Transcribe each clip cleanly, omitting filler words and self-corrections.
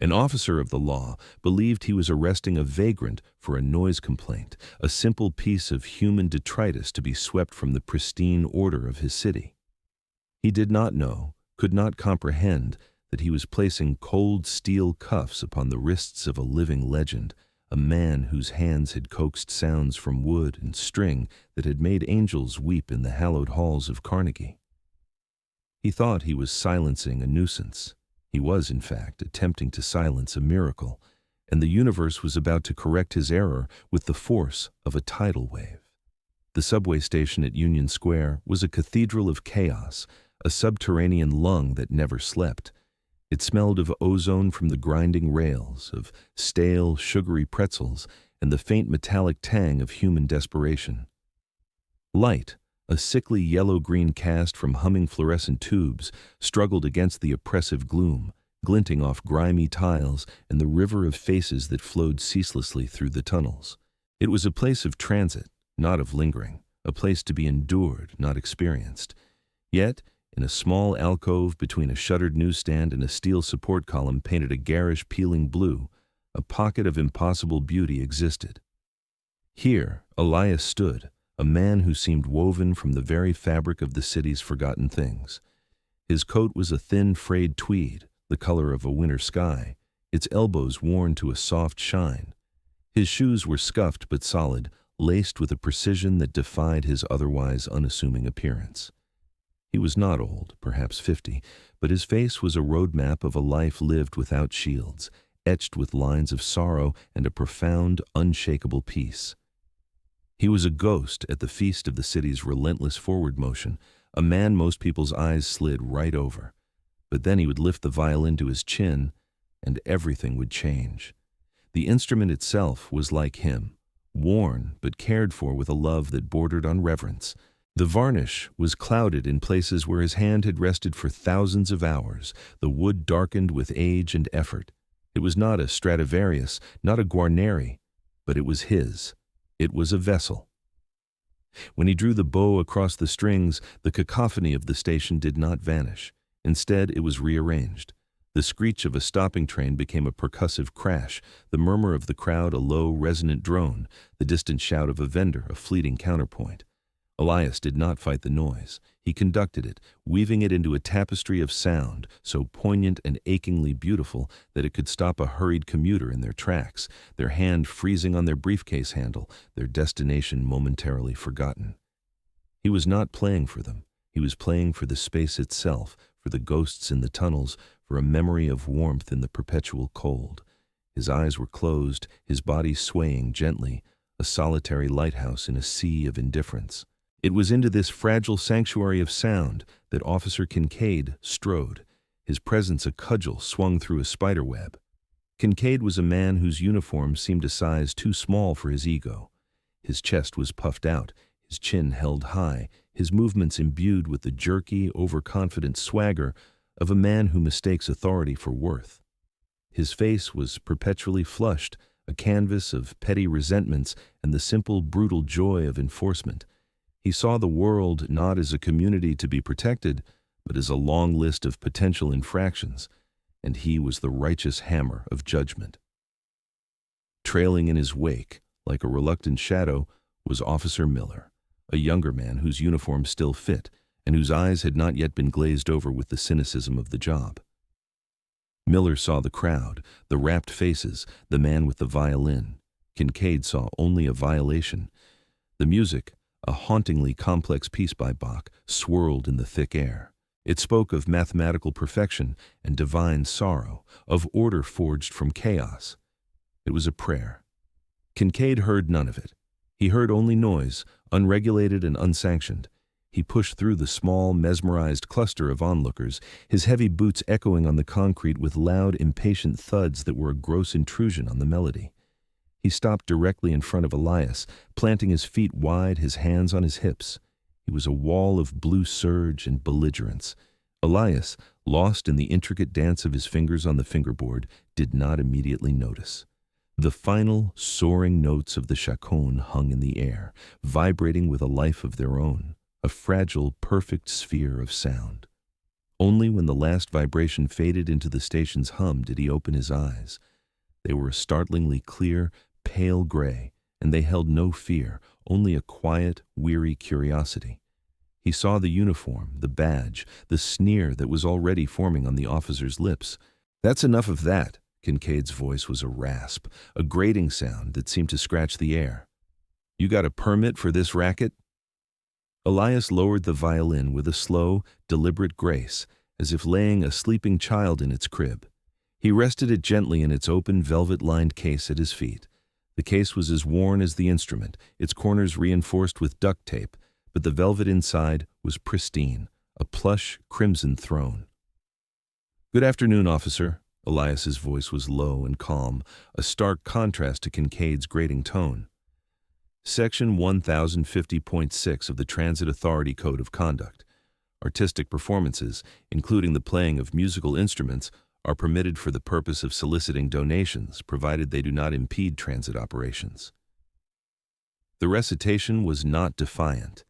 An officer of the law believed he was arresting a vagrant for a noise complaint, a simple piece of human detritus to be swept from the pristine order of his city. He did not know, could not comprehend, that he was placing cold steel cuffs upon the wrists of a living legend, a man whose hands had coaxed sounds from wood and string that had made angels weep in the hallowed halls of Carnegie. He thought he was silencing a nuisance. He was, in fact, attempting to silence a miracle, and the universe was about to correct his error with the force of a tidal wave. The subway station at Union Square was a cathedral of chaos, a subterranean lung that never slept. It smelled of ozone from the grinding rails, of stale, sugary pretzels, and the faint metallic tang of human desperation. Light, a sickly yellow-green cast from humming fluorescent tubes, struggled against the oppressive gloom, glinting off grimy tiles and the river of faces that flowed ceaselessly through the tunnels. It was a place of transit, not of lingering, a place to be endured, not experienced. Yet, in a small alcove between a shuttered newsstand and a steel support column painted a garish, peeling blue, a pocket of impossible beauty existed. Here, Elias stood, a man who seemed woven from the very fabric of the city's forgotten things. His coat was a thin, frayed tweed, the color of a winter sky, its elbows worn to a soft shine. His shoes were scuffed but solid, laced with a precision that defied his otherwise unassuming appearance. He was not old, perhaps 50, but his face was a roadmap of a life lived without shields, etched with lines of sorrow and a profound, unshakable peace. He was a ghost at the feast of the city's relentless forward motion, a man most people's eyes slid right over. But then he would lift the violin to his chin, and everything would change. The instrument itself was like him, worn but cared for with a love that bordered on reverence. The varnish was clouded in places where his hand had rested for thousands of hours, the wood darkened with age and effort. It was not a Stradivarius, not a Guarneri, but it was his. It was a vessel. When he drew the bow across the strings, the cacophony of the station did not vanish. Instead, it was rearranged. The screech of a stopping train became a percussive crash, the murmur of the crowd a low, resonant drone, the distant shout of a vendor a fleeting counterpoint. Elias did not fight the noise. He conducted it, weaving it into a tapestry of sound, so poignant and achingly beautiful that it could stop a hurried commuter in their tracks, their hand freezing on their briefcase handle, their destination momentarily forgotten. He was not playing for them. He was playing for the space itself, for the ghosts in the tunnels, for a memory of warmth in the perpetual cold. His eyes were closed, his body swaying gently, a solitary lighthouse in a sea of indifference. It was into this fragile sanctuary of sound that Officer Kincaid strode, his presence a cudgel swung through a spiderweb. Kincaid was a man whose uniform seemed a size too small for his ego. His chest was puffed out, his chin held high, his movements imbued with the jerky, overconfident swagger of a man who mistakes authority for worth. His face was perpetually flushed, a canvas of petty resentments and the simple, brutal joy of enforcement. He saw the world not as a community to be protected, but as a long list of potential infractions, and he was the righteous hammer of judgment. Trailing in his wake, like a reluctant shadow, was Officer Miller, a younger man whose uniform still fit, and whose eyes had not yet been glazed over with the cynicism of the job. Miller saw the crowd, the rapt faces, the man with the violin. Kincaid saw only a violation. The music, a hauntingly complex piece by Bach, swirled in the thick air. It spoke of mathematical perfection and divine sorrow, of order forged from chaos. It was a prayer. Kincaid heard none of it. He heard only noise, unregulated and unsanctioned. He pushed through the small, mesmerized cluster of onlookers, his heavy boots echoing on the concrete with loud, impatient thuds that were a gross intrusion on the melody. He stopped directly in front of Elias, planting his feet wide, his hands on his hips. He was a wall of blue surge and belligerence. Elias, lost in the intricate dance of his fingers on the fingerboard, did not immediately notice. The final, soaring notes of the chaconne hung in the air, vibrating with a life of their own, a fragile, perfect sphere of sound. Only when the last vibration faded into the station's hum did he open his eyes. They were a startlingly clear, pale gray, and they held no fear, only a quiet, weary curiosity. He saw the uniform, the badge, the sneer that was already forming on the officer's lips. "That's enough of that." Kincaid's voice was a rasp, a grating sound that seemed to scratch the air. "You got a permit for this racket?" Elias lowered the violin with a slow, deliberate grace, as if laying a sleeping child in its crib. He rested it gently in its open, velvet-lined case at his feet. The case was as worn as the instrument, its corners reinforced with duct tape, but the velvet inside was pristine, a plush, crimson throne. "Good afternoon, officer." Elias's voice was low and calm, a stark contrast to Kincaid's grating tone. Section 1050.6 of the Transit Authority Code of Conduct. Artistic performances, including the playing of musical instruments, are permitted for the purpose of soliciting donations, provided they do not impede transit operations. The recitation was not defiant.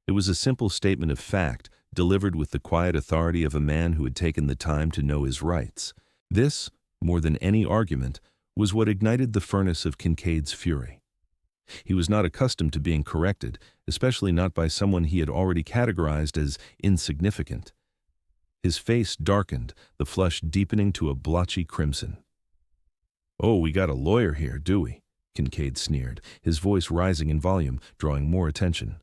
It was a simple statement of fact, delivered with the quiet authority of a man who had taken the time to know his rights. This, more than any argument, was what ignited the furnace of Kincaid's fury. He was not accustomed to being corrected, especially not by someone he had already categorized as insignificant. His face darkened, the flush deepening to a blotchy crimson. "Oh, we got a lawyer here, do we?" Kincaid sneered, his voice rising in volume, drawing more attention.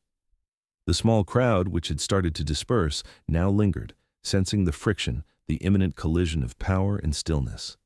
The small crowd, which had started to disperse, now lingered, sensing the friction, the imminent collision of power and stillness.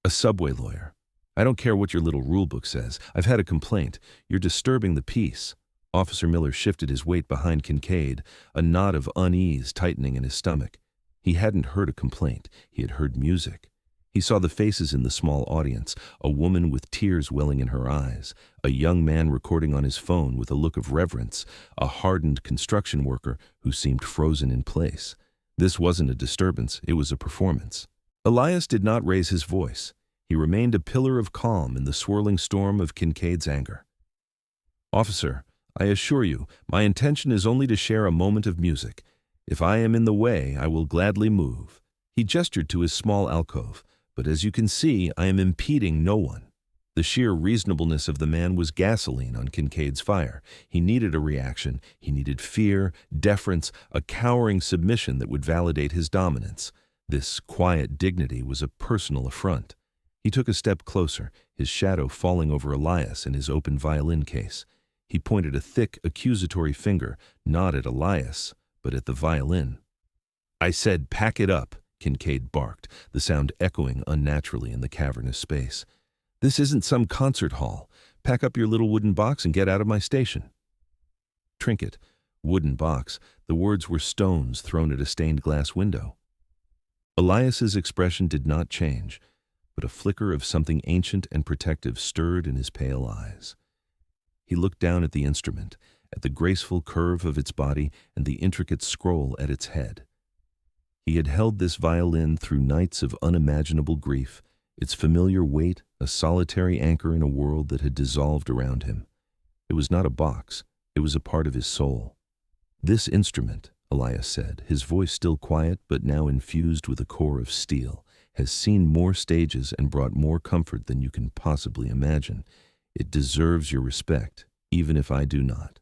"A subway lawyer. I don't care what your little rulebook says. I've had a complaint. You're disturbing the peace." Officer Miller shifted his weight behind Kincaid, a knot of unease tightening in his stomach. He hadn't heard a complaint. He had heard music. He saw the faces in the small audience, a woman with tears welling in her eyes, a young man recording on his phone with a look of reverence, a hardened construction worker who seemed frozen in place. This wasn't a disturbance, it was a performance. Elias did not raise his voice. He remained a pillar of calm in the swirling storm of Kincaid's anger. "Officer, I assure you, my intention is only to share a moment of music. If I am in the way, I will gladly move." He gestured to his small alcove, but as you can see, I am impeding no one. The sheer reasonableness of the man was gasoline on Kincaid's fire. He needed a reaction. He needed fear, deference, a cowering submission that would validate his dominance. This quiet dignity was a personal affront. He took a step closer, his shadow falling over Elias in his open violin case. He pointed a thick, accusatory finger, not at Elias, but at the violin. "I said, pack it up," Kincaid barked, the sound echoing unnaturally in the cavernous space. "This isn't some concert hall. Pack up your little wooden box and get out of my station." Trinket, wooden box, the words were stones thrown at a stained glass window. Elias's expression did not change, but a flicker of something ancient and protective stirred in his pale eyes. He looked down at the instrument, at the graceful curve of its body and the intricate scroll at its head. He had held this violin through nights of unimaginable grief, its familiar weight a solitary anchor in a world that had dissolved around him. It was not a box, it was a part of his soul. "This instrument," Elias said, his voice still quiet but now infused with a core of steel, "has seen more stages and brought more comfort than you can possibly imagine. It deserves your respect, even if I do not."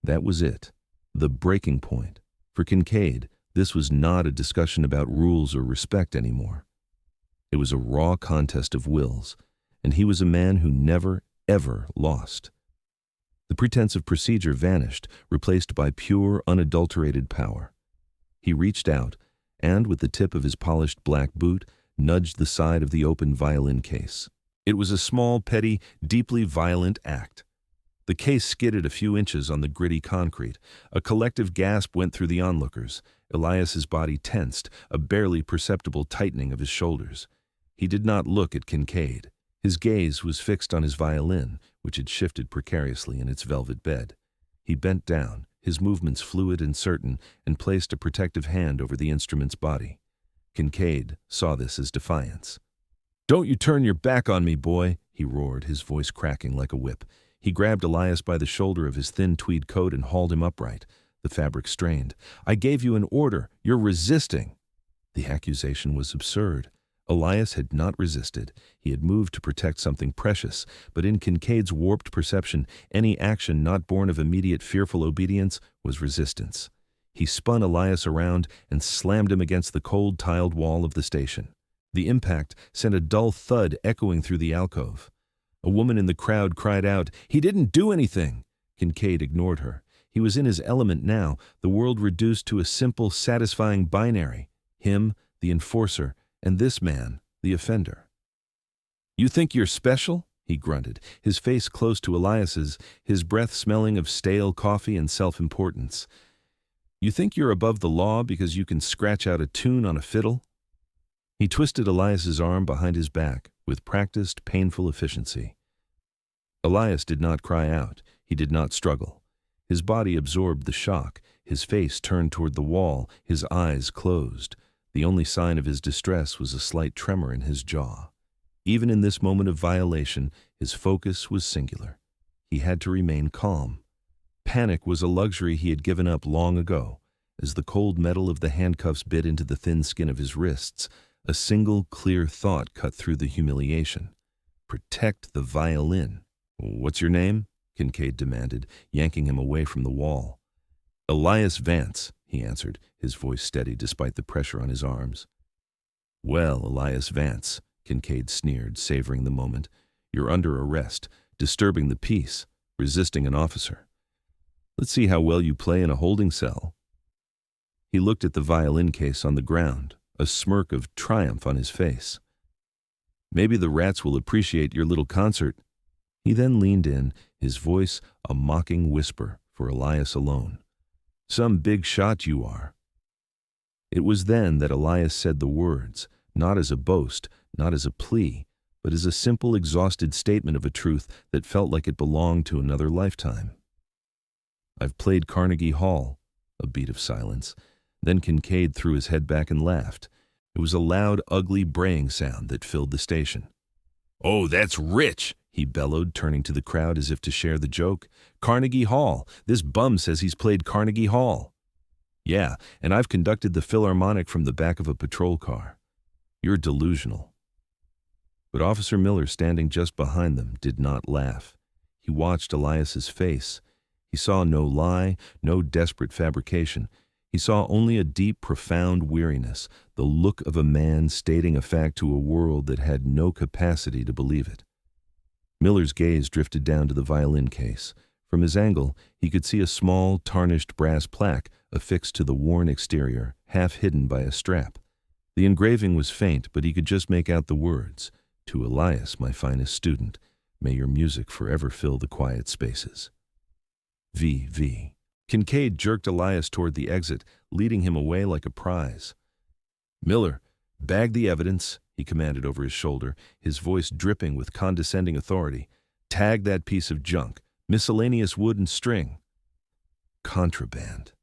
That was it, the breaking point. For Kincaid, this was not a discussion about rules or respect anymore. It was a raw contest of wills, and he was a man who never, ever lost. The pretense of procedure vanished, replaced by pure, unadulterated power. He reached out, and with the tip of his polished black boot, nudged the side of the open violin case. It was a small, petty, deeply violent act. The case skidded a few inches on the gritty concrete. A collective gasp went through the onlookers. Elias's body tensed, a barely perceptible tightening of his shoulders. He did not look at Kincaid. His gaze was fixed on his violin, which had shifted precariously in its velvet bed. He bent down, his movements fluid and certain, and placed a protective hand over the instrument's body. Kincaid saw this as defiance. "Don't you turn your back on me, boy," he roared, his voice cracking like a whip. He grabbed Elias by the shoulder of his thin tweed coat and hauled him upright. The fabric strained. "I gave you an order. You're resisting." The accusation was absurd. Elias had not resisted. He had moved to protect something precious, but in Kincaid's warped perception, any action not born of immediate fearful obedience was resistance. He spun Elias around and slammed him against the cold tiled wall of the station. The impact sent a dull thud echoing through the alcove. A woman in the crowd cried out, "He didn't do anything!" Kincaid ignored her. He was in his element now, the world reduced to a simple, satisfying binary. Him, the enforcer, and this man, the offender. "You think you're special?" he grunted, his face close to Elias's, his breath smelling of stale coffee and self-importance. "You think you're above the law because you can scratch out a tune on a fiddle?" He twisted Elias's arm behind his back with practiced, painful efficiency. Elias did not cry out. He did not struggle. His body absorbed the shock, his face turned toward the wall, his eyes closed. The only sign of his distress was a slight tremor in his jaw. Even in this moment of violation, his focus was singular. He had to remain calm. Panic was a luxury he had given up long ago. As the cold metal of the handcuffs bit into the thin skin of his wrists, a single clear thought cut through the humiliation. Protect the violin. "What's your name?" Kincaid demanded, yanking him away from the wall. "Elias Vance," he answered, his voice steady despite the pressure on his arms. "Well, Elias Vance," Kincaid sneered, savoring the moment, "you're under arrest, disturbing the peace, resisting an officer. Let's see how well you play in a holding cell." He looked at the violin case on the ground, a smirk of triumph on his face. "Maybe the rats will appreciate your little concert." He then leaned in, his voice a mocking whisper for Elias alone. "Some big shot you are." It was then that Elias said the words, not as a boast, not as a plea, but as a simple, exhausted statement of a truth that felt like it belonged to another lifetime. "I've played Carnegie Hall." A beat of silence. Then Kincaid threw his head back and laughed. It was a loud, ugly braying sound that filled the station. "Oh, that's rich!" he bellowed, turning to the crowd as if to share the joke. "Carnegie Hall. This bum says he's played Carnegie Hall." "Yeah, and I've conducted the Philharmonic from the back of a patrol car." "You're delusional." But Officer Miller, standing just behind them, did not laugh. He watched Elias's face. He saw no lie, no desperate fabrication. He saw only a deep, profound weariness, the look of a man stating a fact to a world that had no capacity to believe it. Miller's gaze drifted down to the violin case. From his angle, he could see a small, tarnished brass plaque affixed to the worn exterior, half hidden by a strap. The engraving was faint, but he could just make out the words, "To Elias, my finest student, may your music forever fill the quiet spaces." V.V. Kincaid jerked Elias toward the exit, leading him away like a prize. "Miller, bag the evidence," he commanded over his shoulder, his voice dripping with condescending authority. "Tag that piece of junk, miscellaneous wood and string." Contraband.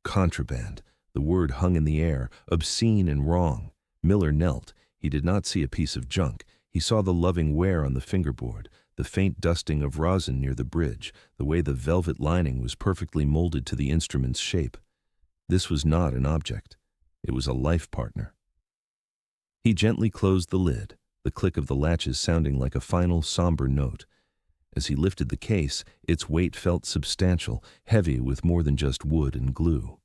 Contraband. The word hung in the air, obscene and wrong. Miller knelt. He did not see a piece of junk. He saw the loving wear on the fingerboard, the faint dusting of rosin near the bridge, the way the velvet lining was perfectly molded to the instrument's shape. This was not an object. It was a life partner. He gently closed the lid, the click of the latches sounding like a final somber note. As he lifted the case, its weight felt substantial, heavy with more than just wood and glue.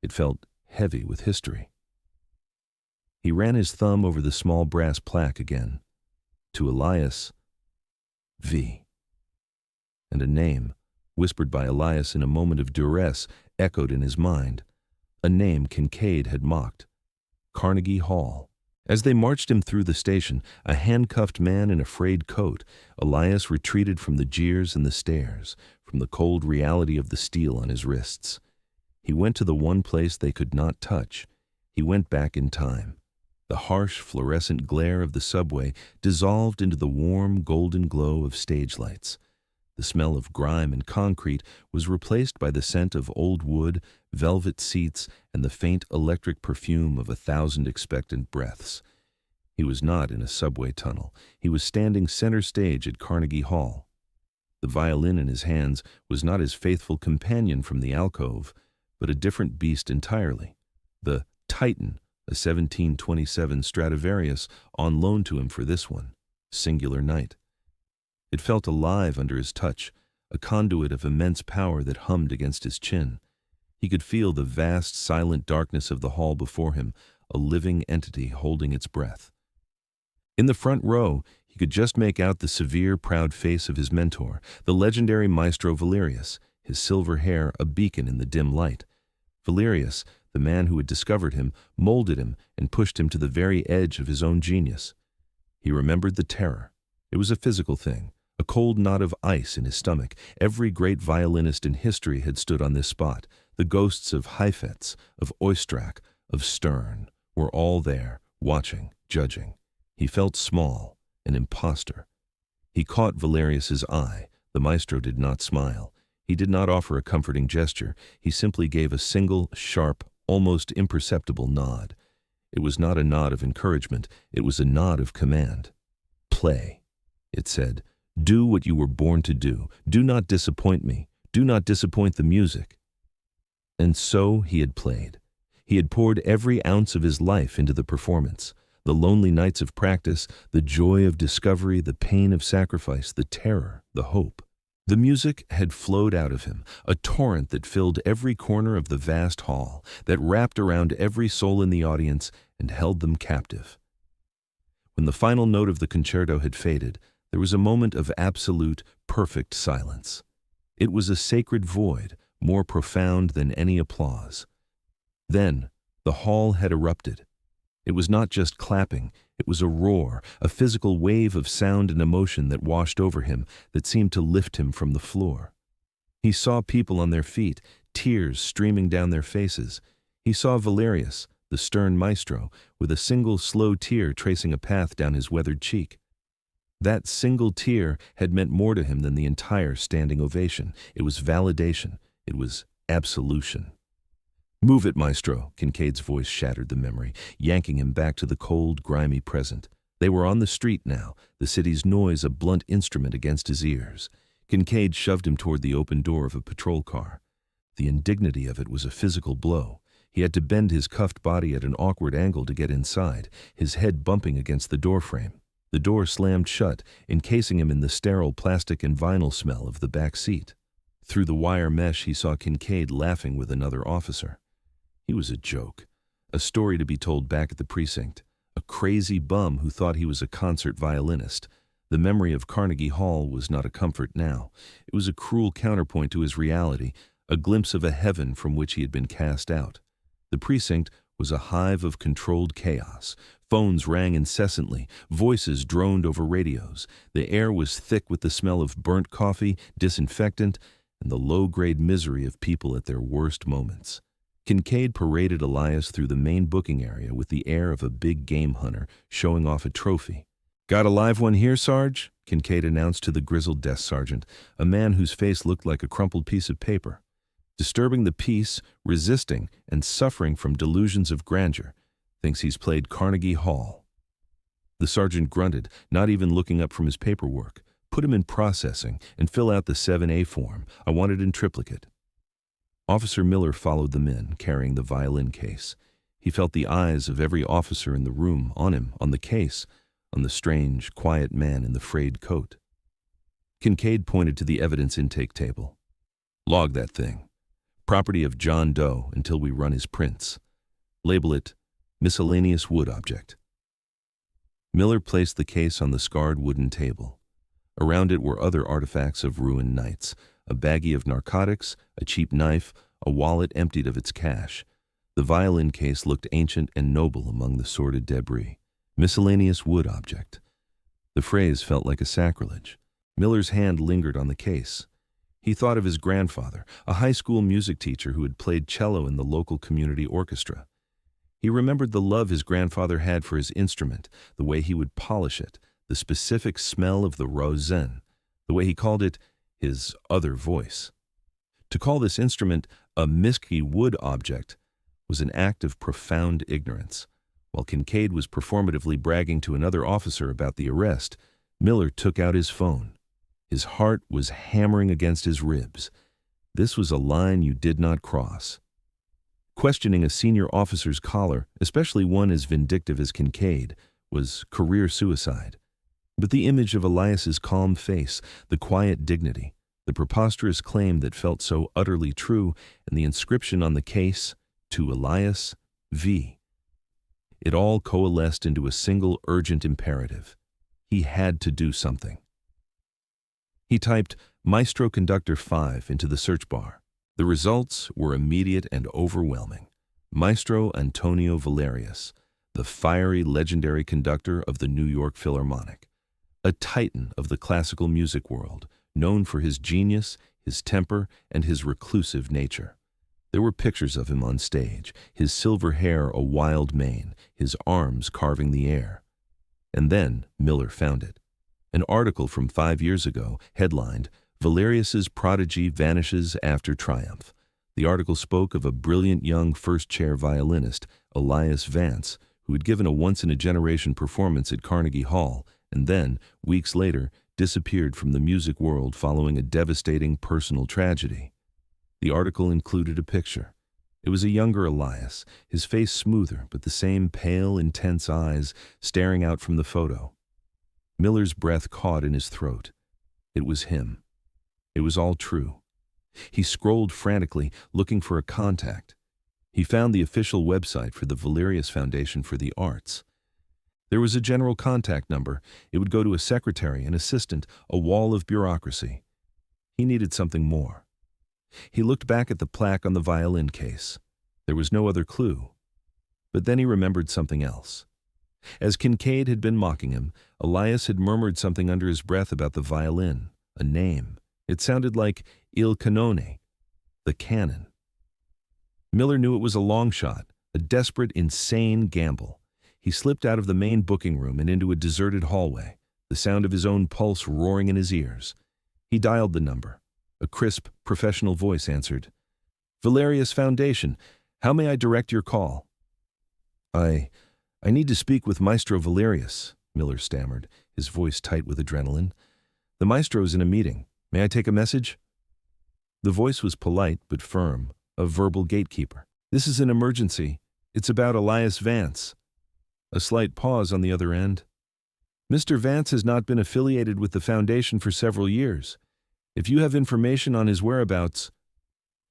It felt heavy with history. He ran his thumb over the small brass plaque again. To Elias, V. And a name, whispered by Elias in a moment of duress, echoed in his mind. A name Kincaid had mocked. Carnegie Hall. As they marched him through the station, a handcuffed man in a frayed coat, Elias retreated from the jeers and the stares, from the cold reality of the steel on his wrists. He went to the one place they could not touch. He went back in time. The harsh, fluorescent glare of the subway dissolved into the warm, golden glow of stage lights. The smell of grime and concrete was replaced by the scent of old wood, velvet seats, and the faint electric perfume of 1,000 expectant breaths. He was not in a subway tunnel. He was standing center stage at Carnegie Hall. The violin in his hands was not his faithful companion from the alcove, but a different beast entirely. The Titan, a 1727 Stradivarius, on loan to him for this one singular night. It felt alive under his touch, a conduit of immense power that hummed against his chin. He could feel the vast, silent darkness of the hall before him, a living entity holding its breath. In the front row, he could just make out the severe, proud face of his mentor, the legendary maestro Valerius, his silver hair a beacon in the dim light. Valerius, the man who had discovered him, molded him and pushed him to the very edge of his own genius. He remembered the terror. It was a physical thing, a cold knot of ice in his stomach. Every great violinist in history had stood on this spot. The ghosts of Heifetz, of Oistrakh, of Stern were all there, watching, judging. He felt small, an impostor. He caught Valerius's eye. The maestro did not smile. He did not offer a comforting gesture. He simply gave a single, sharp, almost imperceptible nod. It was not a nod of encouragement. It was a nod of command. Play, it said. Do what you were born to do. Do not disappoint me. Do not disappoint the music. And so he had played. He had poured every ounce of his life into the performance. The lonely nights of practice, the joy of discovery, the pain of sacrifice, the terror, the hope. The music had flowed out of him, a torrent that filled every corner of the vast hall, that wrapped around every soul in the audience and held them captive. When the final note of the concerto had faded, there was a moment of absolute, perfect silence. It was a sacred void, more profound than any applause. Then, the hall had erupted. It was not just clapping, it was a roar, a physical wave of sound and emotion that washed over him, that seemed to lift him from the floor. He saw people on their feet, tears streaming down their faces. He saw Valerius, the stern maestro, with a single slow tear tracing a path down his weathered cheek. That single tear had meant more to him than the entire standing ovation. It was validation. It was absolution. "Move it, maestro," Kincaid's voice shattered the memory, yanking him back to the cold, grimy present. They were on the street now, the city's noise a blunt instrument against his ears. Kincaid shoved him toward the open door of a patrol car. The indignity of it was a physical blow. He had to bend his cuffed body at an awkward angle to get inside, his head bumping against the doorframe. The door slammed shut, encasing him in the sterile plastic and vinyl smell of the back seat. Through the wire mesh, he saw Kincaid laughing with another officer. He was a joke, a story to be told back at the precinct, a crazy bum who thought he was a concert violinist. The memory of Carnegie Hall was not a comfort now. It was a cruel counterpoint to his reality, a glimpse of a heaven from which he had been cast out. The precinct was a hive of controlled chaos. Phones rang incessantly, voices droned over radios. The air was thick with the smell of burnt coffee, disinfectant, and the low-grade misery of people at their worst moments. Kincaid paraded Elias through the main booking area with the air of a big game hunter showing off a trophy. "Got a live one here, Sarge?" Kincaid announced to the grizzled desk sergeant, a man whose face looked like a crumpled piece of paper. Disturbing the peace, resisting, and suffering from delusions of grandeur, thinks he's played Carnegie Hall. The sergeant grunted, not even looking up from his paperwork. "Put him in processing and fill out the 7A form. I want it in triplicate." Officer Miller followed them in, carrying the violin case. He felt the eyes of every officer in the room on him, on the case, on the strange, quiet man in the frayed coat. Kincaid pointed to the evidence intake table. "Log that thing. Property of John Doe until we run his prints. Label it miscellaneous wood object." Miller placed the case on the scarred wooden table. Around it were other artifacts of ruined nights, a baggie of narcotics, a cheap knife, a wallet emptied of its cash. The violin case looked ancient and noble among the sordid debris. Miscellaneous wood object. The phrase felt like a sacrilege. Miller's hand lingered on the case. He thought of his grandfather, a high school music teacher who had played cello in the local community orchestra. He remembered the love his grandfather had for his instrument, the way he would polish it, the specific smell of the rosin, the way he called it his other voice. To call this instrument a misky wood object was an act of profound ignorance. While Kincaid was performatively bragging to another officer about the arrest, Miller took out his phone. His heart was hammering against his ribs. This was a line you did not cross. Questioning a senior officer's collar, especially one as vindictive as Kincaid, was career suicide. But the image of Elias's calm face, the quiet dignity, the preposterous claim that felt so utterly true, and the inscription on the case, "To Elias, V." It all coalesced into a single urgent imperative. He had to do something. He typed Maestro Conductor 5 into the search bar. The results were immediate and overwhelming. Maestro Antonio Valerius, the fiery, legendary conductor of the New York Philharmonic, a titan of the classical music world, known for his genius, his temper, and his reclusive nature. There were pictures of him on stage, his silver hair a wild mane, his arms carving the air. And then Miller found it. An article from 5 years ago, headlined, "Valerius's Prodigy Vanishes After Triumph." The article spoke of a brilliant young first-chair violinist, Elias Vance, who had given a once-in-a-generation performance at Carnegie Hall, and then, weeks later, disappeared from the music world following a devastating personal tragedy. The article included a picture. It was a younger Elias, his face smoother, but the same pale, intense eyes staring out from the photo. Miller's breath caught in his throat. It was him. It was all true. He scrolled frantically, looking for a contact. He found the official website for the Valerius Foundation for the Arts. There was a general contact number. It would go to a secretary, an assistant, a wall of bureaucracy. He needed something more. He looked back at the plaque on the violin case. There was no other clue. But then he remembered something else. As Kincaid had been mocking him, Elias had murmured something under his breath about the violin, a name. It sounded like Il Canone, the canon. Miller knew it was a long shot, a desperate, insane gamble. He slipped out of the main booking room and into a deserted hallway, the sound of his own pulse roaring in his ears. He dialed the number. A crisp, professional voice answered. "Valerius Foundation, how may I direct your call?" I need to speak with Maestro Valerius," Miller stammered, his voice tight with adrenaline. "The maestro's in a meeting. May I take a message?" The voice was polite but firm, a verbal gatekeeper. "This is an emergency. It's about Elias Vance." A slight pause on the other end. "Mr. Vance has not been affiliated with the foundation for several years. If you have information on his whereabouts—"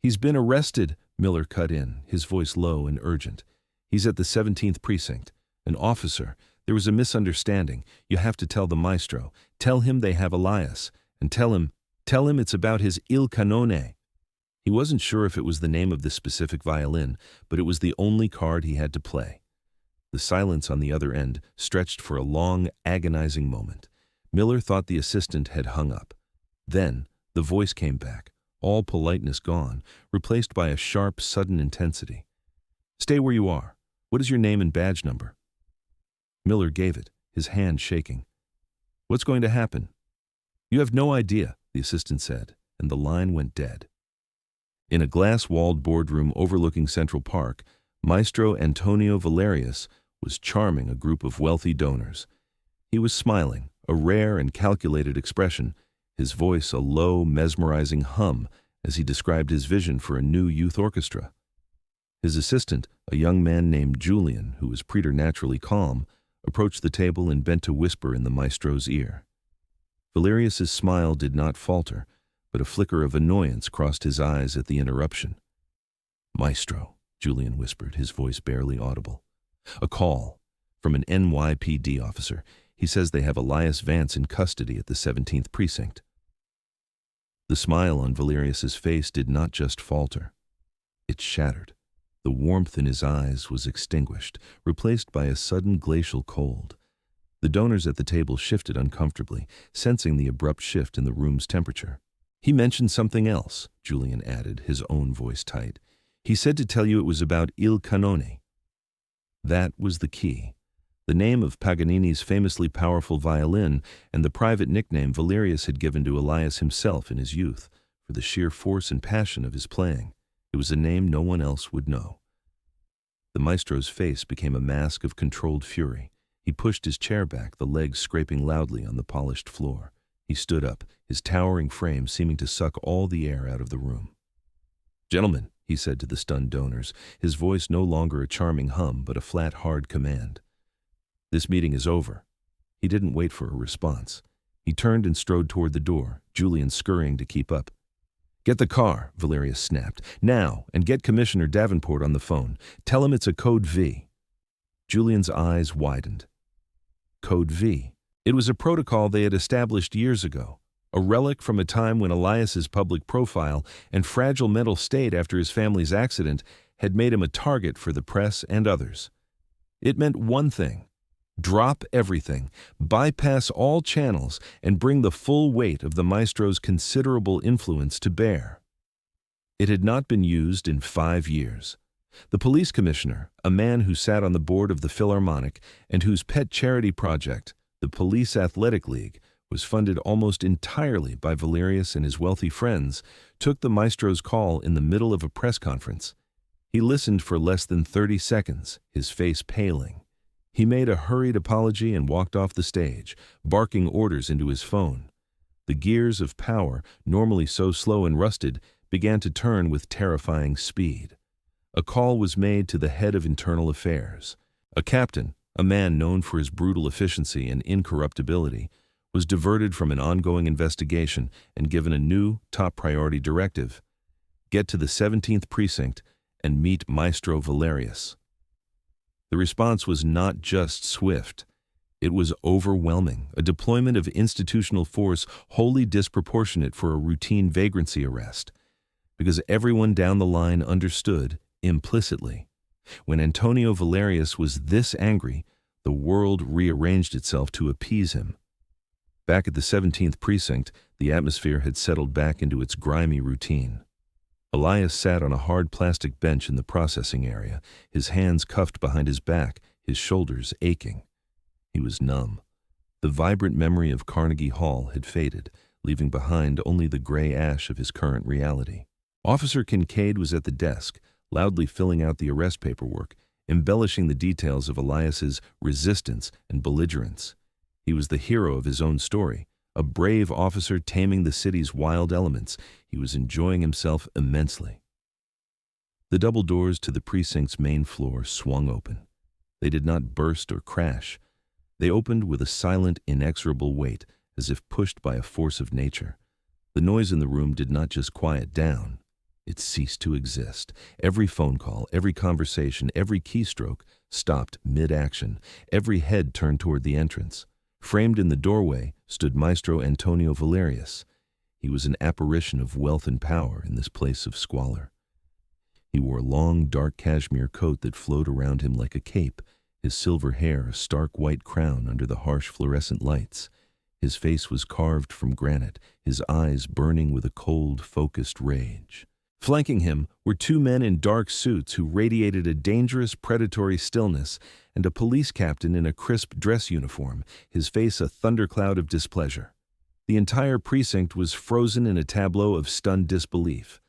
"He's been arrested," Miller cut in, his voice low and urgent. "He's at the 17th precinct. An officer. There was a misunderstanding. You have to tell the maestro. Tell him they have Elias. And tell him it's about his Il Canone." He wasn't sure if it was the name of this specific violin, but it was the only card he had to play. The silence on the other end stretched for a long, agonizing moment. Miller thought the assistant had hung up. Then the voice came back, all politeness gone, replaced by a sharp, sudden intensity. "Stay where you are. What is your name and badge number?" Miller gave it, his hand shaking. "What's going to happen?" "You have no idea," the assistant said, and the line went dead. In a glass-walled boardroom overlooking Central Park, Maestro Antonio Valerius was charming a group of wealthy donors. He was smiling, a rare and calculated expression, his voice a low, mesmerizing hum as he described his vision for a new youth orchestra. His assistant, a young man named Julian, who was preternaturally calm, approached the table and bent to whisper in the maestro's ear. Valerius's smile did not falter, but a flicker of annoyance crossed his eyes at the interruption. "Maestro," Julian whispered, his voice barely audible. "A call from an NYPD officer. He says they have Elias Vance in custody at the 17th precinct." The smile on Valerius's face did not just falter. It shattered. The warmth in his eyes was extinguished, replaced by a sudden glacial cold. The donors at the table shifted uncomfortably, sensing the abrupt shift in the room's temperature. "He mentioned something else," Julian added, his own voice tight. "He said to tell you it was about Il Canone." That was the key. The name of Paganini's famously powerful violin and the private nickname Valerius had given to Elias himself in his youth, for the sheer force and passion of his playing. It was a name no one else would know. The maestro's face became a mask of controlled fury. He pushed his chair back, the legs scraping loudly on the polished floor. He stood up, his towering frame seeming to suck all the air out of the room. "Gentlemen," he said to the stunned donors, his voice no longer a charming hum but a flat, hard command. "This meeting is over." He didn't wait for a response. He turned and strode toward the door, Julian scurrying to keep up. "Get the car," Valerius snapped. "Now, and get Commissioner Davenport on the phone. Tell him it's a Code V." Julian's eyes widened. Code V. It was a protocol they had established years ago, a relic from a time when Elias's public profile and fragile mental state after his family's accident had made him a target for the press and others. It meant one thing: drop everything, bypass all channels, and bring the full weight of the maestro's considerable influence to bear. It had not been used in 5 years. The police commissioner, a man who sat on the board of the Philharmonic and whose pet charity project, the Police Athletic League, was funded almost entirely by Valerius and his wealthy friends, took the maestro's call in the middle of a press conference. He listened for less than 30 seconds, his face paling. He made a hurried apology and walked off the stage, barking orders into his phone. The gears of power, normally so slow and rusted, began to turn with terrifying speed. A call was made to the head of internal affairs. A captain, a man known for his brutal efficiency and incorruptibility, was diverted from an ongoing investigation and given a new, top-priority directive: get to the 17th precinct and meet Maestro Valerius. The response was not just swift. It was overwhelming, a deployment of institutional force wholly disproportionate for a routine vagrancy arrest. Because everyone down the line understood, implicitly, when Antonio Valerius was this angry, the world rearranged itself to appease him. Back at the 17th precinct, the atmosphere had settled back into its grimy routine. Elias sat on a hard plastic bench in the processing area, his hands cuffed behind his back, his shoulders aching. He was numb. The vibrant memory of Carnegie Hall had faded, leaving behind only the gray ash of his current reality. Officer Kincaid was at the desk, loudly filling out the arrest paperwork, embellishing the details of Elias's resistance and belligerence. He was the hero of his own story, a brave officer taming the city's wild elements. He was enjoying himself immensely. The double doors to the precinct's main floor swung open. They did not burst or crash. They opened with a silent, inexorable weight, as if pushed by a force of nature. The noise in the room did not just quiet down. It ceased to exist. Every phone call, every conversation, every keystroke stopped mid-action. Every head turned toward the entrance. Framed in the doorway stood Maestro Antonio Valerius. He was an apparition of wealth and power in this place of squalor. He wore a long, dark cashmere coat that flowed around him like a cape, his silver hair a stark white crown under the harsh fluorescent lights. His face was carved from granite, his eyes burning with a cold, focused rage. Flanking him were 2 men in dark suits who radiated a dangerous, predatory stillness, and a police captain in a crisp dress uniform, his face a thundercloud of displeasure. The entire precinct was frozen in a tableau of stunned disbelief.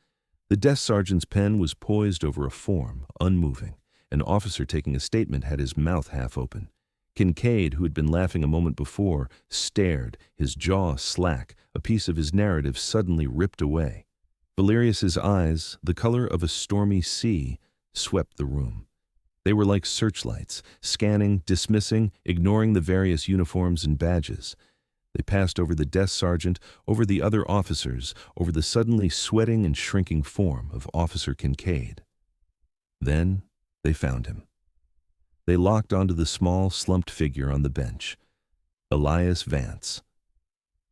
The desk sergeant's pen was poised over a form, unmoving. An officer taking a statement had his mouth half open. Kincaid, who had been laughing a moment before, stared, his jaw slack, a piece of his narrative suddenly ripped away. Valerius's eyes, the color of a stormy sea, swept the room. They were like searchlights, scanning, dismissing, ignoring the various uniforms and badges. They passed over the desk sergeant, over the other officers, over the suddenly sweating and shrinking form of Officer Kincaid. Then they found him. They locked onto the small, slumped figure on the bench. Elias Vance.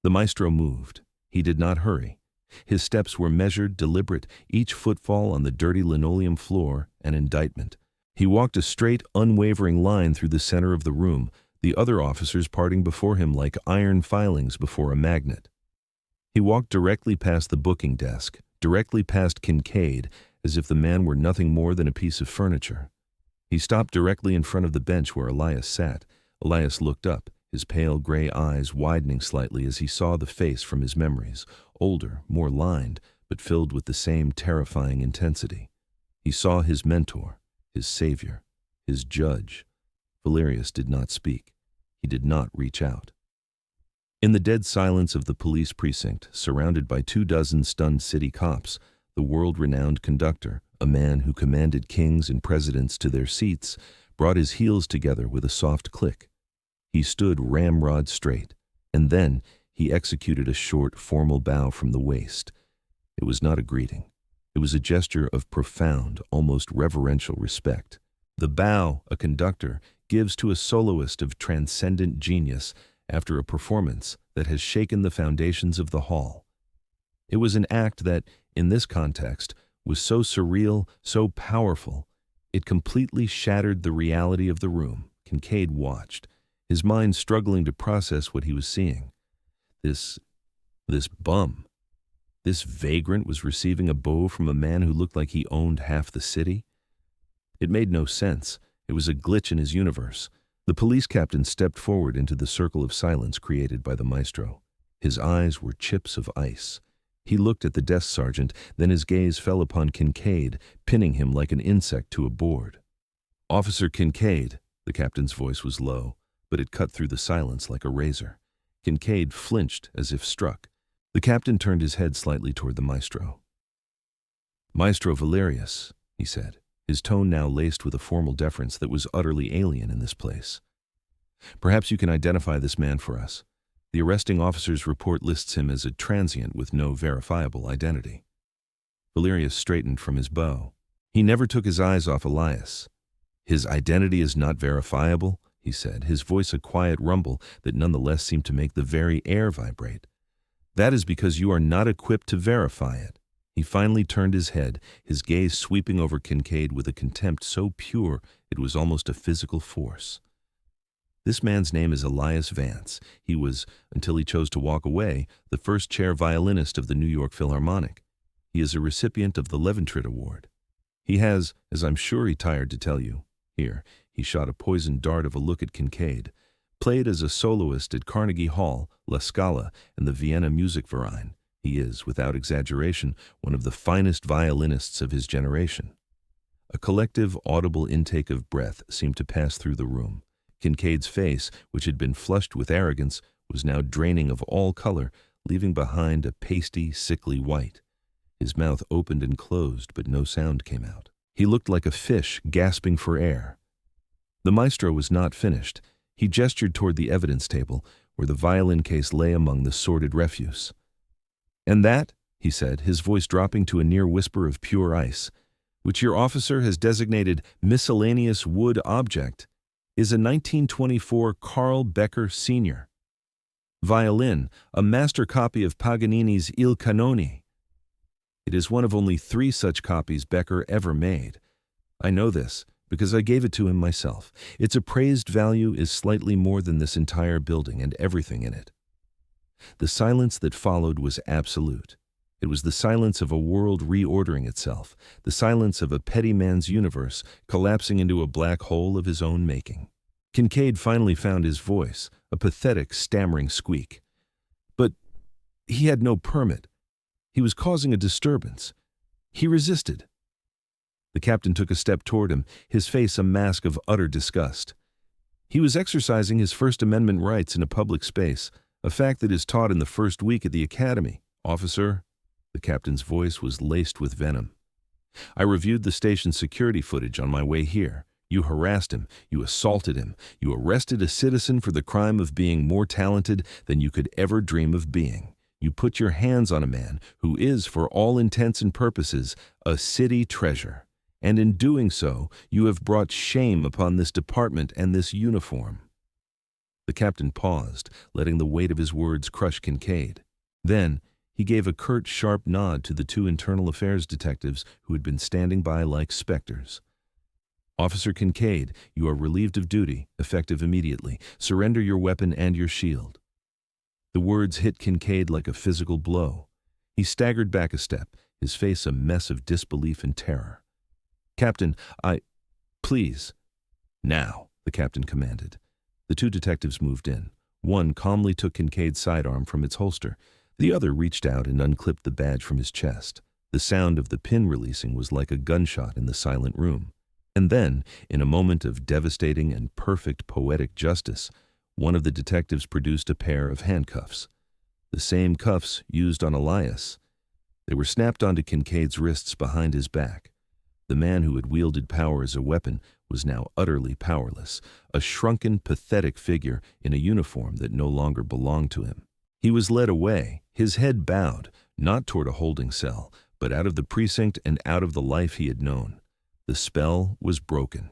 The maestro moved. He did not hurry. His steps were measured, deliberate, each footfall on the dirty linoleum floor an indictment. He walked a straight, unwavering line through the center of the room, the other officers parting before him like iron filings before a magnet. He walked directly past the booking desk, directly past Kincaid, as if the man were nothing more than a piece of furniture. He stopped directly in front of the bench where Elias sat. Elias looked up, his pale gray eyes widening slightly as he saw the face from his memories, older, more lined, but filled with the same terrifying intensity. He saw his mentor, his savior, his judge. Valerius did not speak. He did not reach out. In the dead silence of the police precinct, surrounded by 24 stunned city cops, the world-renowned Conductor, a man who commanded kings and presidents to their seats, brought his heels together with a soft click. He stood ramrod straight, and then he executed a short, formal bow from the waist. It was not a greeting. It was a gesture of profound, almost reverential respect. The bow a conductor gives to a soloist of transcendent genius after a performance that has shaken the foundations of the hall. It was an act that, in this context, was so surreal, so powerful, it completely shattered the reality of the room. Kincaid watched, his mind struggling to process what he was seeing. This bum, this vagrant was receiving a bow from a man who looked like he owned half the city? It made no sense. It was a glitch in his universe. The police captain stepped forward into the circle of silence created by the maestro. His eyes were chips of ice. He looked at the desk sergeant, then his gaze fell upon Kincaid, pinning him like an insect to a board. "Officer Kincaid," the captain's voice was low, but it cut through the silence like a razor. Kincaid flinched as if struck. The captain turned his head slightly toward the maestro. "Maestro Valerius," he said, his tone now laced with a formal deference that was utterly alien in this place. "Perhaps you can identify this man for us. The arresting officer's report lists him as a transient with no verifiable identity." Valerius straightened from his bow. He never took his eyes off Elias. "His identity is not verifiable," he said, his voice a quiet rumble that nonetheless seemed to make the very air vibrate. "That is because you are not equipped to verify it." He finally turned his head, his gaze sweeping over Kincaid with a contempt so pure it was almost a physical force. "This man's name is Elias Vance. He was, until he chose to walk away, the first chair violinist of the New York Philharmonic. He is a recipient of the Leventrit Award. He has, as I'm sure he tired to tell you," here, he shot a poisoned dart of a look at Kincaid, "played as a soloist at Carnegie Hall, La Scala, and the Vienna Musikverein. He is, without exaggeration, one of the finest violinists of his generation." A collective, audible intake of breath seemed to pass through the room. Kincaid's face, which had been flushed with arrogance, was now draining of all color, leaving behind a pasty, sickly white. His mouth opened and closed, but no sound came out. He looked like a fish gasping for air. The maestro was not finished. He gestured toward the evidence table, where the violin case lay among the sordid refuse. "And that," he said, his voice dropping to a near whisper of pure ice, "which your officer has designated miscellaneous wood object, is a 1924 Carl Becker Sr. violin, a master copy of Paganini's Il Canone. It is one of only 3 such copies Becker ever made. I know this, because I gave it to him myself. Its appraised value is slightly more than this entire building and everything in it." The silence that followed was absolute. It was the silence of a world reordering itself, the silence of a petty man's universe collapsing into a black hole of his own making. Kincaid finally found his voice, a pathetic, stammering squeak. "But he had no permit. He was causing a disturbance. He resisted." The captain took a step toward him, his face a mask of utter disgust. "He was exercising his First Amendment rights in a public space, a fact that is taught in the first week at the academy. Officer," the captain's voice was laced with venom, "I reviewed the station's security footage on my way here. You harassed him, you assaulted him, you arrested a citizen for the crime of being more talented than you could ever dream of being. You put your hands on a man who is, for all intents and purposes, a city treasure. And in doing so, you have brought shame upon this department and this uniform." The captain paused, letting the weight of his words crush Kincaid. Then he gave a curt, sharp nod to the 2 internal affairs detectives who had been standing by like specters. "Officer Kincaid, you are relieved of duty, effective immediately. Surrender your weapon and your shield." The words hit Kincaid like a physical blow. He staggered back a step, his face a mess of disbelief and terror. "Captain, please." "Now," the captain commanded. The 2 detectives moved in. One calmly took Kincaid's sidearm from its holster. The other reached out and unclipped the badge from his chest. The sound of the pin releasing was like a gunshot in the silent room. And then, in a moment of devastating and perfect poetic justice, One of the detectives produced a pair of handcuffs, the same cuffs used on Elias. They were snapped onto Kincaid's wrists behind his back. The man who had wielded power as a weapon was now utterly powerless, a shrunken, pathetic figure in a uniform that no longer belonged to him. He was led away, his head bowed, not toward a holding cell, but out of the precinct and out of the life he had known. The spell was broken.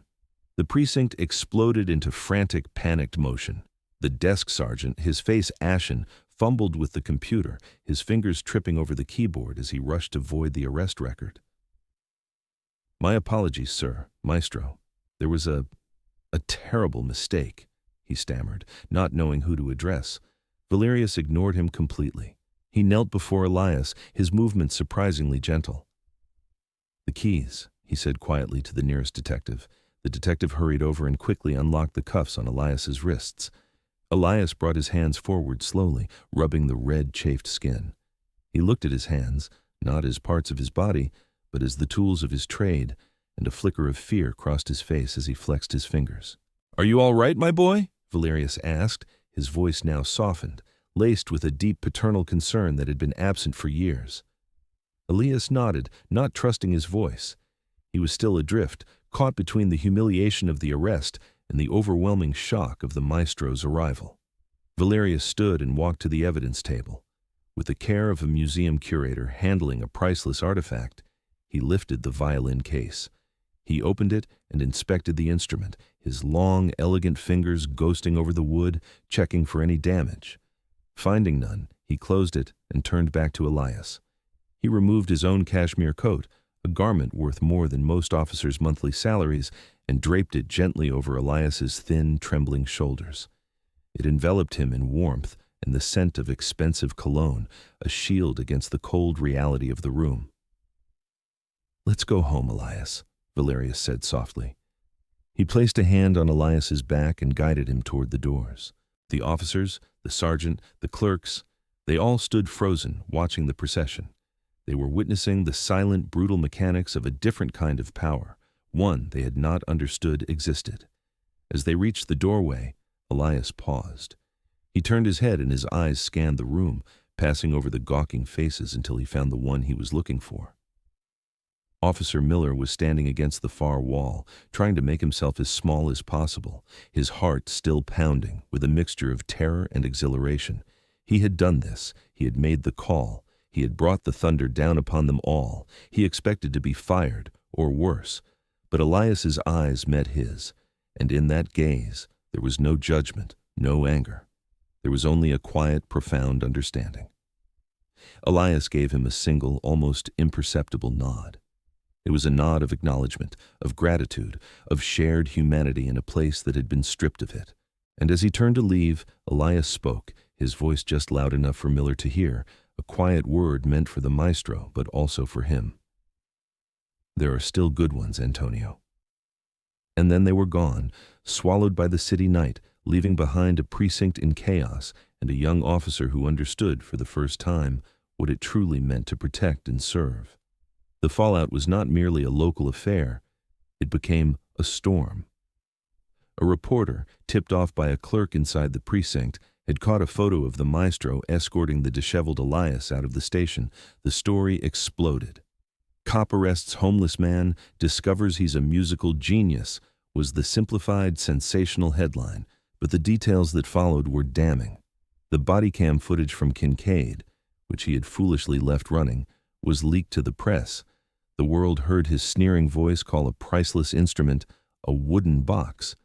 The precinct exploded into frantic, panicked motion. The desk sergeant, his face ashen, fumbled with the computer, his fingers tripping over the keyboard as he rushed to void the arrest record. "My apologies, sir, Maestro. There was a terrible mistake," he stammered, not knowing who to address. Valerius ignored him completely. He knelt before Elias, his movements surprisingly gentle. "The keys," he said quietly to the nearest detective. The detective hurried over and quickly unlocked the cuffs on Elias's wrists. Elias brought his hands forward slowly, rubbing the red, chafed skin. He looked at his hands, not as parts of his body, but as the tools of his trade, and a flicker of fear crossed his face as he flexed his fingers. "Are you all right, my boy?" Valerius asked, his voice now softened, laced with a deep paternal concern that had been absent for years. Elias nodded, not trusting his voice. He was still adrift, caught between the humiliation of the arrest and the overwhelming shock of the maestro's arrival. Valerius stood and walked to the evidence table. With the care of a museum curator handling a priceless artifact, he lifted the violin case. He opened it and inspected the instrument, his long, elegant fingers ghosting over the wood, checking for any damage. Finding none, he closed it and turned back to Elias. He removed his own cashmere coat, a garment worth more than most officers' monthly salaries, and draped it gently over Elias's thin, trembling shoulders. It enveloped him in warmth and the scent of expensive cologne, a shield against the cold reality of the room. "Let's go home, Elias," Valerius said softly. He placed a hand on Elias's back and guided him toward the doors. The officers, the sergeant, the clerks, they all stood frozen, watching the procession. They were witnessing the silent, brutal mechanics of a different kind of power, one they had not understood existed. As they reached the doorway, Elias paused. He turned his head and his eyes scanned the room, passing over the gawking faces until he found the one he was looking for. Officer Miller was standing against the far wall, trying to make himself as small as possible, his heart still pounding with a mixture of terror and exhilaration. He had done this. He had made the call. He had brought the thunder down upon them all. He expected to be fired, or worse. But Elias's eyes met his, and in that gaze there was no judgment, no anger. There was only a quiet, profound understanding. Elias gave him a single, almost imperceptible nod. It was a nod of acknowledgement, of gratitude, of shared humanity in a place that had been stripped of it. And as he turned to leave, Elias spoke, his voice just loud enough for Miller to hear, a quiet word meant for the maestro, but also for him. "There are still good ones, Antonio." And then they were gone, swallowed by the city night, leaving behind a precinct in chaos and a young officer who understood, for the first time, what it truly meant to protect and serve. The fallout was not merely a local affair. It became a storm. A reporter, tipped off by a clerk inside the precinct, had caught a photo of the maestro escorting the disheveled Elias out of the station. The story exploded. "Cop arrests homeless man, discovers he's a musical genius," was the simplified, sensational headline, but the details that followed were damning. The body cam footage from Kincaid, which he had foolishly left running, was leaked to the press. The world heard his sneering voice call a priceless instrument a wooden box.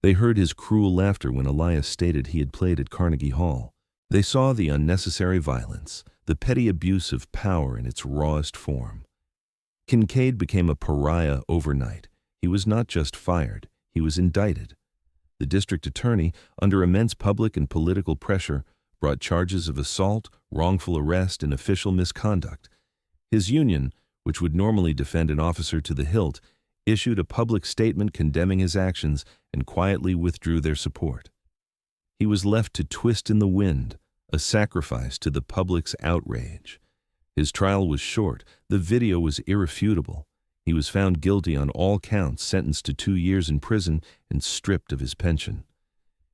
They heard his cruel laughter when Elias stated he had played at Carnegie Hall. They saw the unnecessary violence, the petty abuse of power in its rawest form. Kincaid became a pariah overnight. He was not just fired, he was indicted. The district attorney, under immense public and political pressure, brought charges of assault, wrongful arrest, and official misconduct. His union, which would normally defend an officer to the hilt, issued a public statement condemning his actions and quietly withdrew their support. He was left to twist in the wind, a sacrifice to the public's outrage. His trial was short. The video was irrefutable. He was found guilty on all counts, sentenced to 2 years in prison, and stripped of his pension.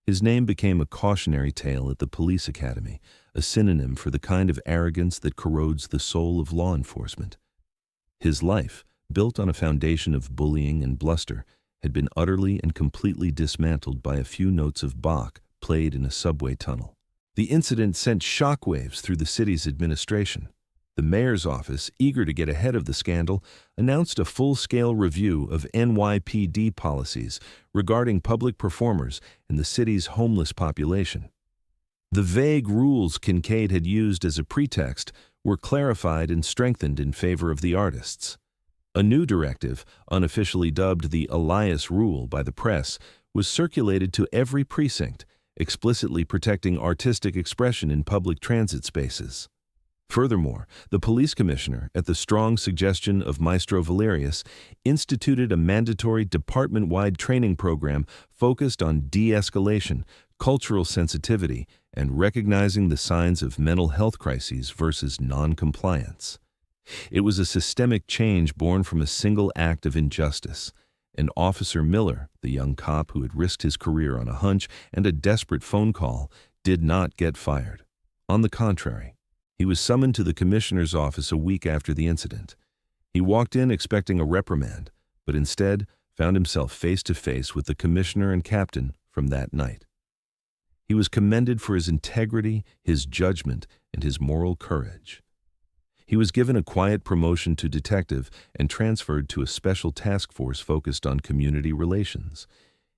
His name became a cautionary tale at the police academy, a synonym for the kind of arrogance that corrodes the soul of law enforcement. His life, built on a foundation of bullying and bluster, had been utterly and completely dismantled by a few notes of Bach played in a subway tunnel. The incident sent shockwaves through the city's administration. The mayor's office, eager to get ahead of the scandal, announced a full-scale review of NYPD policies regarding public performers and the city's homeless population. The vague rules Kincaid had used as a pretext were clarified and strengthened in favor of the artists. A new directive, unofficially dubbed the Elias Rule by the press, was circulated to every precinct, explicitly protecting artistic expression in public transit spaces. Furthermore, the police commissioner, at the strong suggestion of Maestro Valerius, instituted a mandatory department-wide training program focused on de-escalation, cultural sensitivity, and recognizing the signs of mental health crises versus non-compliance. It was a systemic change born from a single act of injustice. And Officer Miller, the young cop who had risked his career on a hunch and a desperate phone call, did not get fired. On the contrary, he was summoned to the commissioner's office a week after the incident. He walked in expecting a reprimand, but instead found himself face to face with the commissioner and captain from that night. He was commended for his integrity, his judgment, and his moral courage. He was given a quiet promotion to detective and transferred to a special task force focused on community relations.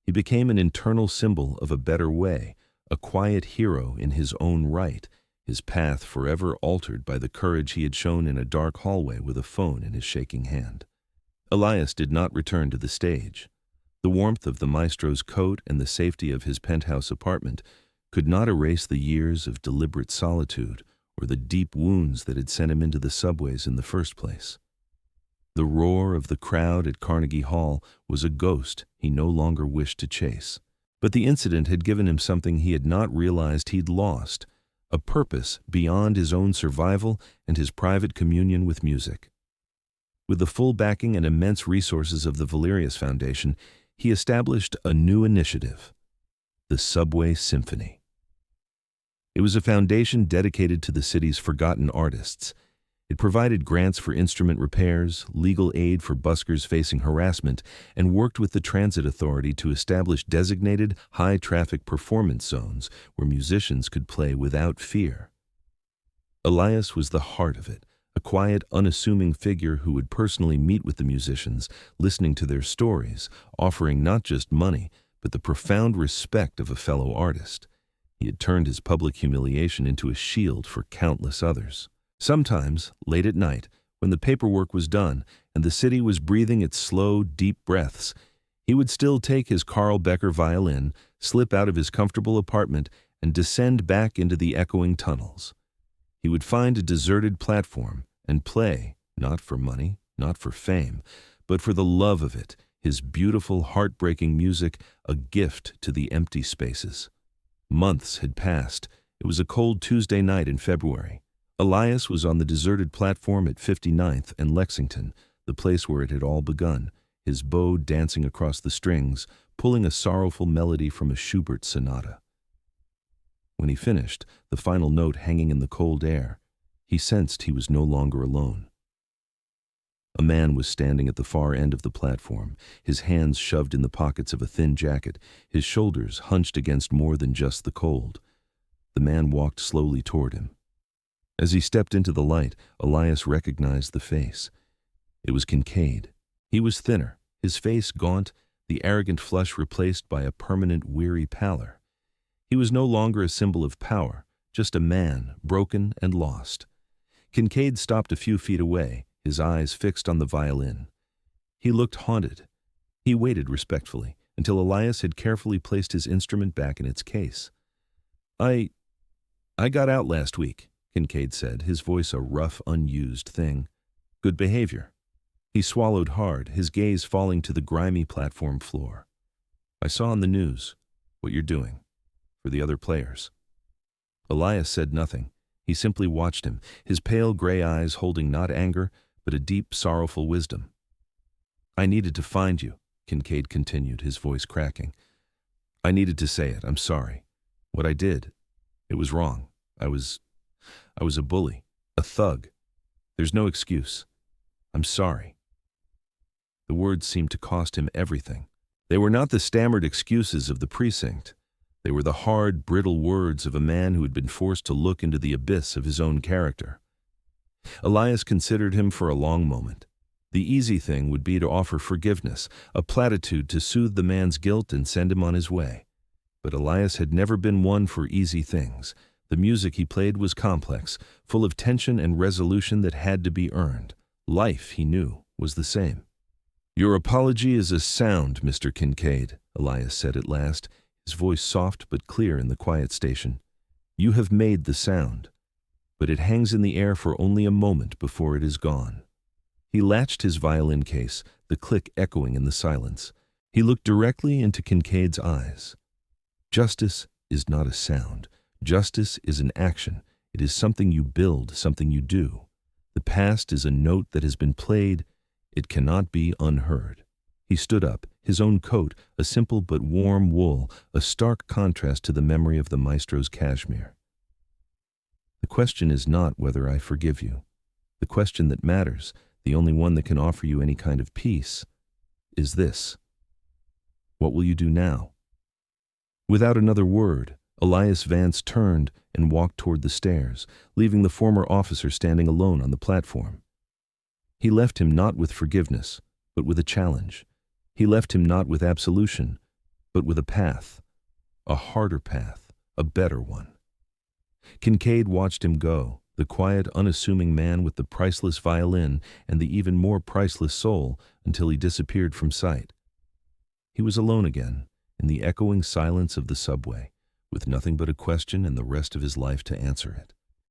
He became an internal symbol of a better way, a quiet hero in his own right, his path forever altered by the courage he had shown in a dark hallway with a phone in his shaking hand. Elias did not return to the stage. The warmth of the maestro's coat and the safety of his penthouse apartment could not erase the years of deliberate solitude or the deep wounds that had sent him into the subways in the first place. The roar of the crowd at Carnegie Hall was a ghost he no longer wished to chase. But the incident had given him something he had not realized he'd lost, a purpose beyond his own survival and his private communion with music. With the full backing and immense resources of the Valerius Foundation, he established a new initiative, the Subway Symphony. It was a foundation dedicated to the city's forgotten artists. It provided grants for instrument repairs, legal aid for buskers facing harassment, and worked with the transit authority to establish designated high-traffic performance zones where musicians could play without fear. Elias was the heart of it, a quiet, unassuming figure who would personally meet with the musicians, listening to their stories, offering not just money, but the profound respect of a fellow artist. He had turned his public humiliation into a shield for countless others. Sometimes, late at night, when the paperwork was done and the city was breathing its slow, deep breaths, he would still take his Carl Becker violin, slip out of his comfortable apartment, and descend back into the echoing tunnels. He would find a deserted platform and play, not for money, not for fame, but for the love of it, his beautiful, heartbreaking music, a gift to the empty spaces. Months had passed. It was a cold Tuesday night in February. Elias was on the deserted platform at 59th and Lexington, the place where it had all begun, his bow dancing across the strings, pulling a sorrowful melody from a Schubert sonata. When he finished, the final note hanging in the cold air, he sensed he was no longer alone. A man was standing at the far end of the platform, his hands shoved in the pockets of a thin jacket, his shoulders hunched against more than just the cold. The man walked slowly toward him. As he stepped into the light, Elias recognized the face. It was Kincaid. He was thinner, his face gaunt, the arrogant flush replaced by a permanent weary pallor. He was no longer a symbol of power, just a man, broken and lost. Kincaid stopped a few feet away, his eyes fixed on the violin. He looked haunted. He waited respectfully until Elias had carefully placed his instrument back in its case. I got out last week, Kincaid said, his voice a rough, unused thing. Good behavior. He swallowed hard, his gaze falling to the grimy platform floor. I saw on the news what you're doing for the other players. Elias said nothing. He simply watched him, his pale gray eyes holding not anger, but a deep, sorrowful wisdom. I needed to find you, Kincaid continued, his voice cracking. I needed to say it. I'm sorry. What I did, it was wrong. I was a bully, a thug. There's no excuse. I'm sorry." The words seemed to cost him everything. They were not the stammered excuses of the precinct. They were the hard, brittle words of a man who had been forced to look into the abyss of his own character. Elias considered him for a long moment. The easy thing would be to offer forgiveness, a platitude to soothe the man's guilt and send him on his way. But Elias had never been one for easy things. The music he played was complex, full of tension and resolution that had to be earned. Life, he knew, was the same. "Your apology is a sound, Mr. Kincaid," Elias said at last, his voice soft but clear in the quiet station. "You have made the sound, but it hangs in the air for only a moment before it is gone." He latched his violin case, the click echoing in the silence. He looked directly into Kincaid's eyes. "Justice is not a sound. Justice is an action. It is something you build, something you do. The past is a note that has been played. It cannot be unheard." He stood up, his own coat, a simple but warm wool, a stark contrast to the memory of the maestro's cashmere. "The question is not whether I forgive you. The question that matters, the only one that can offer you any kind of peace, is this: what will you do now?" Without another word, Elias Vance turned and walked toward the stairs, leaving the former officer standing alone on the platform. He left him not with forgiveness, but with a challenge. He left him not with absolution, but with a path, a harder path, a better one. Kincaid watched him go, the quiet, unassuming man with the priceless violin and the even more priceless soul, until he disappeared from sight. He was alone again, in the echoing silence of the subway, with nothing but a question and the rest of his life to answer it.